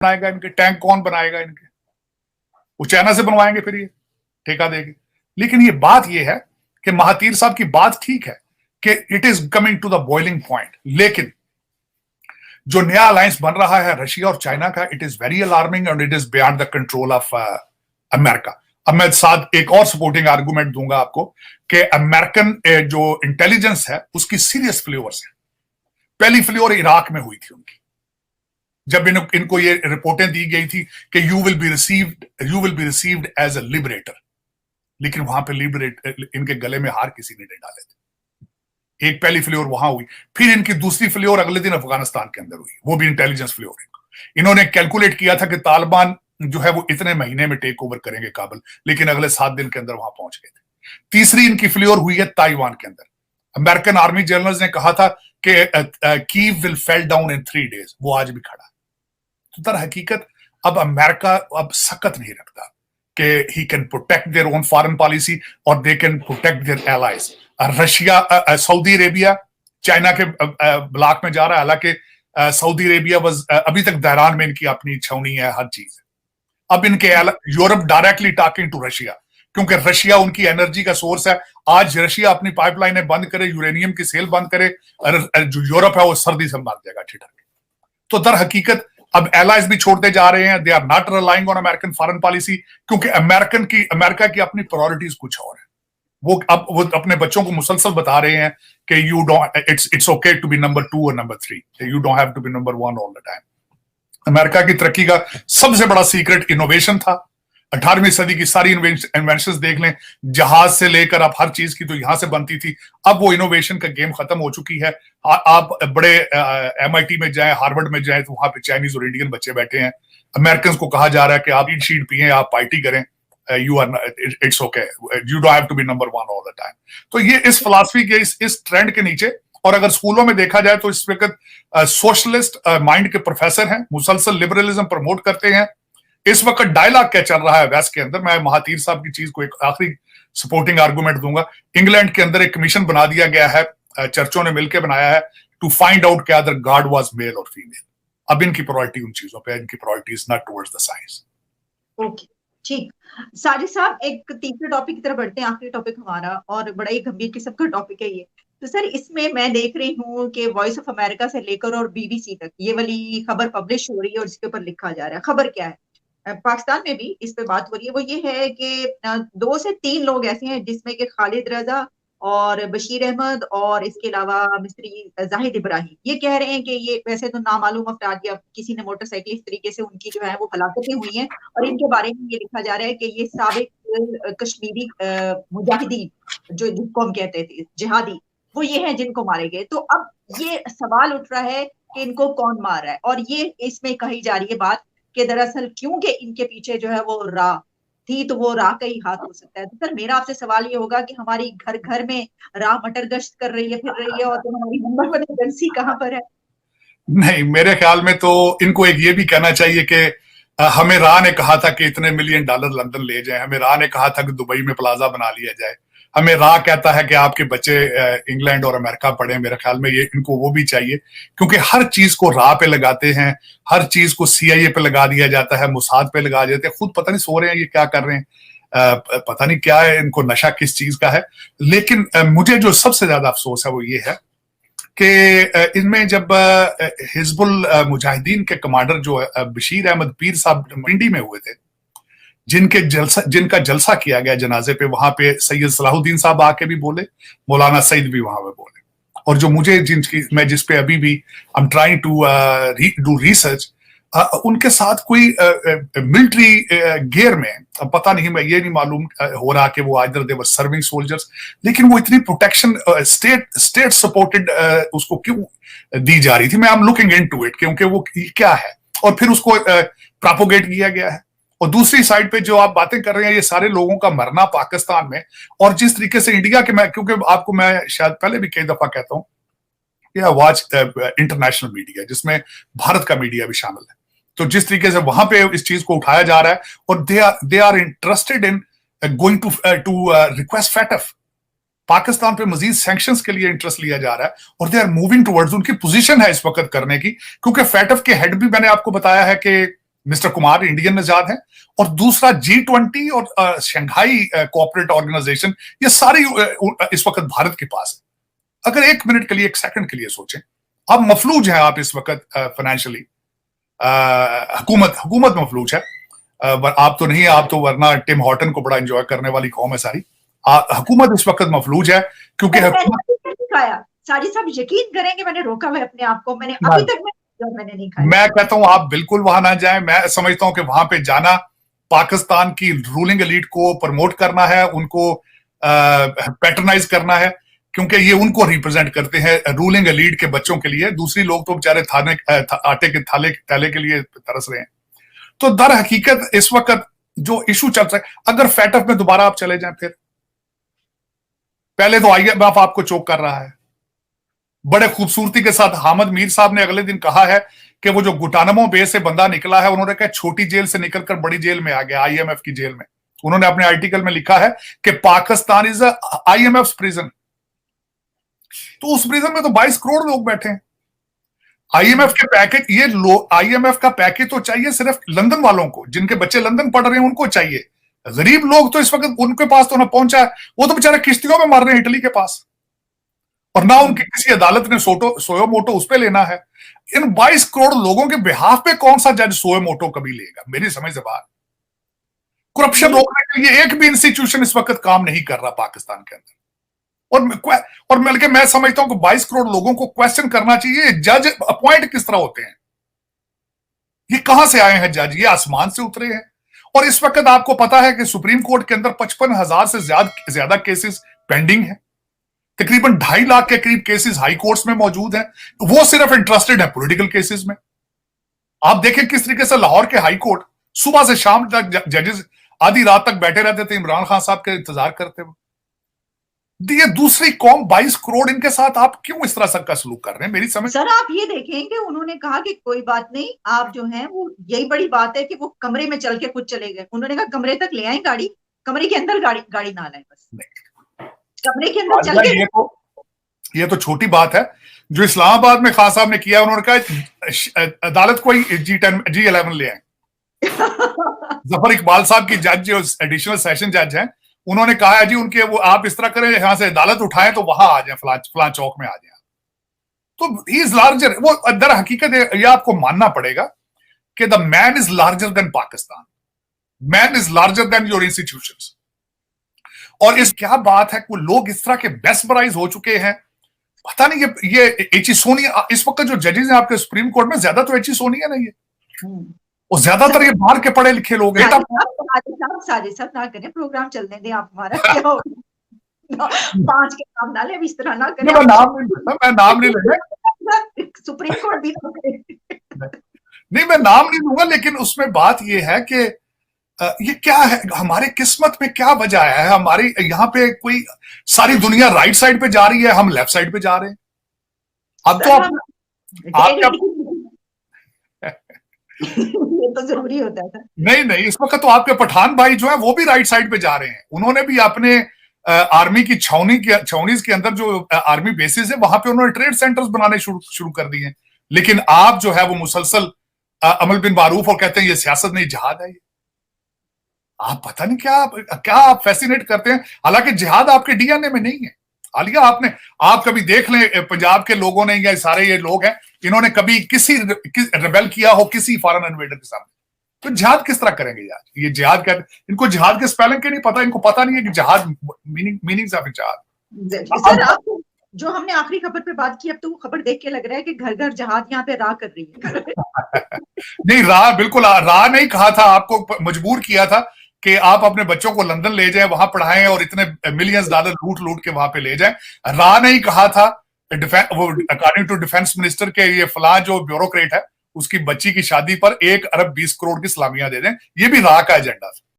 बनाएगा इनके टैंक? कौन बनाएगा इनके? वो चाइना से बनवाएंगे फिर ये ठेका देगी। लेकिन ये बात ये है कि महातीर साहब की बात ठीक है कि it is coming to the boiling point, लेकिन जो नया अलायंस बन रहा है रशिया और चाइना का, it is very alarming and it is beyond the control of America. अब मैं साथ एक और सपोर्टिंग आर्गुमेंट दूंगा आपको कि अमेरिकन जो इंटेलिजेंस है उसकी सीरियस फ्लेवर्स है। पहली फ्लेवर इराक में हुई थी उनकी, जब इनको ये रिपोर्टें दी गई थी कि you will be received as a liberator, लेकिन वहां पे इनके गले में हार किसी ने नहीं डाले थे। एक पहली फ्लेवर वहां हुई, फिर इनकी दूसरी फ्लेवर अगले दिन अफगानिस्तान के अंदर हुई, वो भी इंटेलिजेंस फ्लेवर। इन्होंने कैलकुलेट किया था कि तालिबान जो है वो इतने महीने में टेक ओवर करेंगे काबुल, लेकिन अगले 7 दिन के अंदर वहां पहुंच गए थे। तीसरी इनकी फ्लेवर हुई है ताइवान के अंदर। अमेरिकन आर्मी जनरल्स ने कहा था कि Kyiv will fell down in 3 days, वो आज भी खड़ा। तो दर हकीकत अब अमेरिका अब सकत नहीं रखता कि ही can protect their own foreign policy और they can protect their allies. Russia, Saudi Arabia China के ब्लॉक में जा रहा है, हालांकि सऊदी अरेबिया अभी तक दहरान में इनकी अपनी छावनी है, हर चीज। अब इनके Europe directly talking to Russia, क्योंकि रशिया उनकी एनर्जी का सोर्स है। आज रशिया अपनी पाइपलाइनें बंद करे, यूरेनियम की सेल बंद करे, जो यूरोप है वो सर्दी से मर जाएगा ठिठर के। तो दर हकीकत अब एलाइज भी छोड़ते जा रहे हैं। They are not relying on American foreign policy, क्योंकि अमेरिका की अपनी प्रायोरिटीज कुछ और है। वो अपने बच्चों को मुसलसल बता रहे हैं कि you don't, it's okay to be number 2 और number 3, you don't have to be number 1 all the time. America की तरक्की का सबसे बड़ा सीक्रेट इनोवेशन था। 18वीं सदी की सारी इन्वेंशंस देख लें, जहाज से लेकर आप हर चीज की तो यहां से बनती थी। अब वो इनोवेशन का गेम खत्म हो चुकी है। आप बड़े MIT में जाएं, हार्वर्ड में जाएं, तो वहां पे चाइनीज और इंडियन बच्चे बैठे हैं। अमेरिकन को कहा जा रहा है कि आप ईट शीट पिए, आप पार्टी करें, you are, it's okay, you don't have to be number 1 all the time. तो ये इस फिलॉसफी के इस ट्रेंड के नीचे, और अगर स्कूलों में देखा जाए तो इस वक्त सोशलिस्ट माइंड के प्रोफेसर हैं, मुसलसल लिबरलिज्म प्रमोट करते हैं। इस वक्त डायलॉग क्या चल रहा है वेस्ट के अंदर, मैं महातीर साहब की चीज को एक आखिरी सपोर्टिंग आर्गुमेंट दूंगा। इंग्लैंड के अंदर एक कमीशन बना दिया गया है, चर्चों ने मिलकर बनाया है, टू फाइंड आउट कि अदर गॉड वाज मेल और फीमेल। अब इनकी प्रायोरिटी उन चीजों पे, इनकी priority is not towards the science. Okay, ठीक। साजिद साहब, एक तीसरे टॉपिक की तरफ बढ़ते हैं, आखिरी टॉपिक हमारा, और बड़ा ही गंभीर किस्म का टॉपिक है ये। तो सर, इसमें मैं देख रही हूँ कि वॉइस ऑफ अमेरिका से लेकर और BBC तक ये वाली खबर पब्लिश हो रही है और इसके ऊपर लिखा जा रहा है। खबर क्या है? पाकिस्तान में भी इस पे बात हो रही है। वो ये है कि 2 से 3 लोग ऐसे हैं जिसमें कि खालिद रजा और बशीर अहमद और इसके अलावा मिस्त्री जाहिद इब्राहिम, ये कह रहे हैं कि ये वैसे तो नामालूम अफराद या किसी ने मोटरसाइकिल इस तरीके से उनकी जो है वो हलाकतें हुई हैं, और इनके बारे में ये लिखा जा रहा है कि ये साबिक कश्मीरी मुजाहिदीन, जो जिनको हम कहते थे जिहादी, वो ये हैं जिनको मारे गए। तो अब ये सवाल उठ रहा है कि इनको कौन मार रहा है, और ये इसमें कही जा रही है बात कि दरअसल क्योंकि इनके पीछे जो है वो राह थी, तो वो राह का ही हाथ हो सकता है। तो सर, मेरा आपसे सवाल ये होगा कि हमारी घर घर में राह मटर गश्त कर रही है, फिर रही है, और तो हमारी नंबर 1 एजेंसी कहाँ पर है? नहीं, मेरे ख्याल में तो इनको एक ये भी कहना चाहिए कि हमें राह ने कहा था कि इतने $1 मिलियन लंदन ले जाएं, हमें राह ने कहा था कि दुबई में प्लाजा बना लिया जाए, हमें राह कहता है कि आपके बच्चे इंग्लैंड और अमेरिका पढ़े। मेरे ख्याल में ये इनको वो भी चाहिए, क्योंकि हर चीज को राह पे लगाते हैं, हर चीज को CIA पे लगा दिया जाता है, मुसाद पे लगा देते हैं, खुद पता नहीं सो रहे हैं ये क्या कर रहे हैं, पता नहीं क्या है, इनको नशा किस चीज का है। लेकिन मुझे जो सबसे ज्यादा अफसोस है वो ये है कि इनमें जब हिजबुल मुजाहिदीन के कमांडर जो बशीर अहमद पीर साहब पिंडी में हुए थे, जिनका जलसा किया गया जनाजे पे, वहां पे सैयद सलाहुद्दीन साहब आके भी बोले, मौलाना सईद भी वहां पे बोले, और जो मुझे मैं जिस पे अभी भी I am trying to do research, उनके साथ कोई मिलिट्री गियर में, पता नहीं, मैं ये नहीं मालूम हो रहा कि वो either they were serving soldiers, लेकिन वो इतनी प्रोटेक्शन स्टेट सपोर्टेड उसको क्यों दी जा रही थी। मैं I am looking into it, क्योंकि वो क्या है, और फिर उसको प्रोपोगेट किया गया है। और दूसरी साइड पे जो आप बातें कर रहे हैं, ये सारे लोगों का मरना पाकिस्तान में, और जिस तरीके से इंडिया के, मैं क्योंकि आपको मैं शायद पहले भी कई दफा कहता हूं, या वॉच इंटरनेशनल मीडिया, जिसमें भारत का मीडिया भी शामिल है, तो जिस तरीके से वहां पे इस चीज को उठाया जा रहा है, और they are interested in going to request FATF, Pakistan पे मजीद सैंक्शंस के लिए इंटरेस्ट लिया जा रहा है, और दे आर मूविंग टुवर्ड्स, उनकी पोजीशन है इस वक्त करने की, क्योंकि फैटफ के हेड भी मैंने आपको बताया है कि मिस्टर कुमार इंडियन नजाद हैं, और दूसरा G20 और शंघाई कोऑपरेट ऑर्गेनाइजेशन, ये सारी इस वक्त भारत के पास है। अगर एक मिनट के लिए, एक सेकंड के लिए सोचें, आप मफलूज हैं, आप इस वक्त फाइनेंशियली, हुकूमत मफलूज है, आप तो नहीं, आप तो वरना टिम हॉर्टन को बड़ा एंजॉय करने वाली कौम है सारी। हुकूमत इस वक्त मफलूज है क्योंकि खाया। साजिद साहब यकीन करेंगे, मैंने रोका हुआ अपने आप को, मैंने अभी तक मैंने नहीं खाया। मैं कहता हूं आप बिल्कुल वहां ना जाएं। मैं समझता हूं कि वहां पे जाना पाकिस्तान की रूलिंग एलीट को प्रमोट करना है, उनको पैटर्नाइज करना है, क्योंकि ये उनको रिप्रेजेंट करते हैं, रूलिंग एलीट के बच्चों के लिए। दूसरी लोग तो बेचारे आटे के थैले के लिए तरस रहे हैं। तो दर हकीकत इस वक्त जो इशू चल रहा है, अगर फैटफ में दोबारा आप चले जाएं, फिर पहले तो IMF आपको चोक कर रहा है बड़े खूबसूरती के साथ। हामिद मीर साहब ने अगले दिन कहा है कि वो जो गुटानमो बे से बंदा निकला है, उन्होंने कहा छोटी जेल से निकलकर बड़ी जेल में आ गया, IMF की जेल में। उन्होंने अपने आर्टिकल में लिखा है कि पाकिस्तान इज IMF प्रिजन। तो उस प्रिजन में तो 22 करोड़ लोग बैठे हैं। IMF के पैकेज, ये IMF का पैकेज तो चाहिए सिर्फ लंदन वालों को, जिनके बच्चे लंदन पढ़ रहे हैं उनको चाहिए। गरीब लोग तो इस वक्त उनके पास तो ना पहुंचा है, वो तो बेचारे किश्तियों में मर रहे हैं इटली के पास, और ना उनकी किसी अदालत ने सोयो मोटो उस पर लेना है। इन 22 करोड़ लोगों के बिहाफ पे कौन सा जज सोयो मोटो कभी लेगा? मेरी समझ से बाहर। करप्शन रोकने के लिए एक भी इंस्टीट्यूशन इस वक्त काम नहीं कर रहा पाकिस्तान के अंदर। और मिलकर मैं समझता हूं कि 22 करोड़ लोगों को क्वेश्चन करना चाहिए, जज अपॉइंट किस तरह होते हैं, ये कहां से आए हैं जज? ये आसमान से उतरे हैं। और इस वक्त आपको पता है कि सुप्रीम कोर्ट के अंदर 55,000 से ज्यादा केसेस पेंडिंग है। तकरीबन 2.5 लाख के करीब केसेस हाई कोर्ट्स में मौजूद हैं। वो सिर्फ इंटरेस्टेड है पॉलिटिकल केसेस में। आप देखें किस तरीके से लाहौर के हाई कोर्ट सुबह से शाम तक जजेस आधी रात तक बैठे रहते थे, इमरान खान साहब के इंतजार करते हुए। ये दूसरी कौम 22 करोड़, इनके साथ आप क्यों इस तरह का सलूक कर रहे हैं? मेरी समझ। सर आप ये देखें कि उन्होंने कहा कि कोई बात नहीं, आप जो है वो, यही बड़ी बात है कि वो कमरे में चल के खुद चले गए। उन्होंने कहा कमरे तक ले आए गाड़ी, कमरे के अंदर गाड़ी ना लाए, बस कमरे के अंदर चल के। ये तो छोटी बात है जो इस्लामाबाद में खान साहब ने किया। उन्होंने कहा अदालत को G11 ले आए। जफर इकबाल साहब की जज जो एडिशनल सेशन जज हैं, उन्होंने कहा है जी उनके, वो आप इस तरह करें, यहां से अदालत उठाएं तो वहां आ जाए, फलां चौक में आ जाए। तो ही इज लार्जर। वो अंदर हकीकत है, ये आपको मानना पड़ेगा कि the man is larger than Pakistan, man is larger than your institutions. और इस क्या बात है कि वो लोग इस तरह के बेस्पराइज हो चुके हैं, पता नहीं। ये एची सोनिया, इस वक्त जो जजेस हैं आपके सुप्रीम कोर्ट में, ज्यादा तो एची सोनिया नहीं है, और ज्यादातर ये बाहर के पढ़े लिखे लोग हैं। साजिद साहब ना करें, प्रोग्राम चलने दें आप हमारा। क्या हो 5 के नाम ना ले, इस तरह ना करें। मैं नाम नहीं लूंगा, सुप्रीम कोर्ट भी नहीं, मैं नाम नहीं लूंगा, लेकिन उसमें बात ये है कि ये क्या है, हमारे किस्मत में क्या वजह है? हमारे यहाँ पे कोई, सारी दुनिया राइट साइड पे जा रही है, हम लेफ्ट साइड पे जा रहे हैं। अब तो ये तो जरूरी होता था। नहीं, इस वक्त तो आपके पठान भाई जो है वो भी राइट साइड पे जा रहे हैं। उन्होंने भी अपने आर्मी की छावनीज के अंदर जो आर्मी बेसिस है, वहां पे उन्होंने ट्रेड सेंटर्स बनाने शुरू कर दिए हैं। लेकिन आप जो है वो मुसलसल अमल बिन मारूफ और कहते हैं ये सियासत नहीं, जिहाद है। आप पता नहीं क्या आप फैसिनेट करते हैं, हालांकि जिहाद आपके DNA में नहीं है। आलिया, आप कभी देख लें, पंजाब के लोगों ने, या सारे ये लोग हैं, इन्होंने कभी किसी रेबेल किया हो किसी फॉरेन इन्वेडर के सामने? तो जिहाद किस तरह करेंगे यार? ये जिहाद कहते, इनको जिहाद के स्पेलिंग के नहीं पता, इनको पता नहीं है कि जिहाद मीनिंग्स ऑफ जिहाद। सर आप जो हमने आखिरी खबर पे बात की, अब तो वो खबर देख के लग रहा है कि घर घर जहाद यहाँ पे राह कर रही है। नहीं, राह बिल्कुल राह नहीं कहा था, आपको मजबूर किया था कि आप अपने बच्चों को लंदन ले जाएं, वहां पढ़ाएं और इतने मिलियंस डॉलर लूट के वहां पे ले जाएं। राह नहीं कहा था। अकॉर्डिंग टू डिफेंस मिनिस्टर के, ये फला जो ब्यूरोक्रेट है, उसकी बच्ची की शादी पर 1 अरब 20 करोड़ की सलामियां दे दें, ये भी राह का एजेंडा था।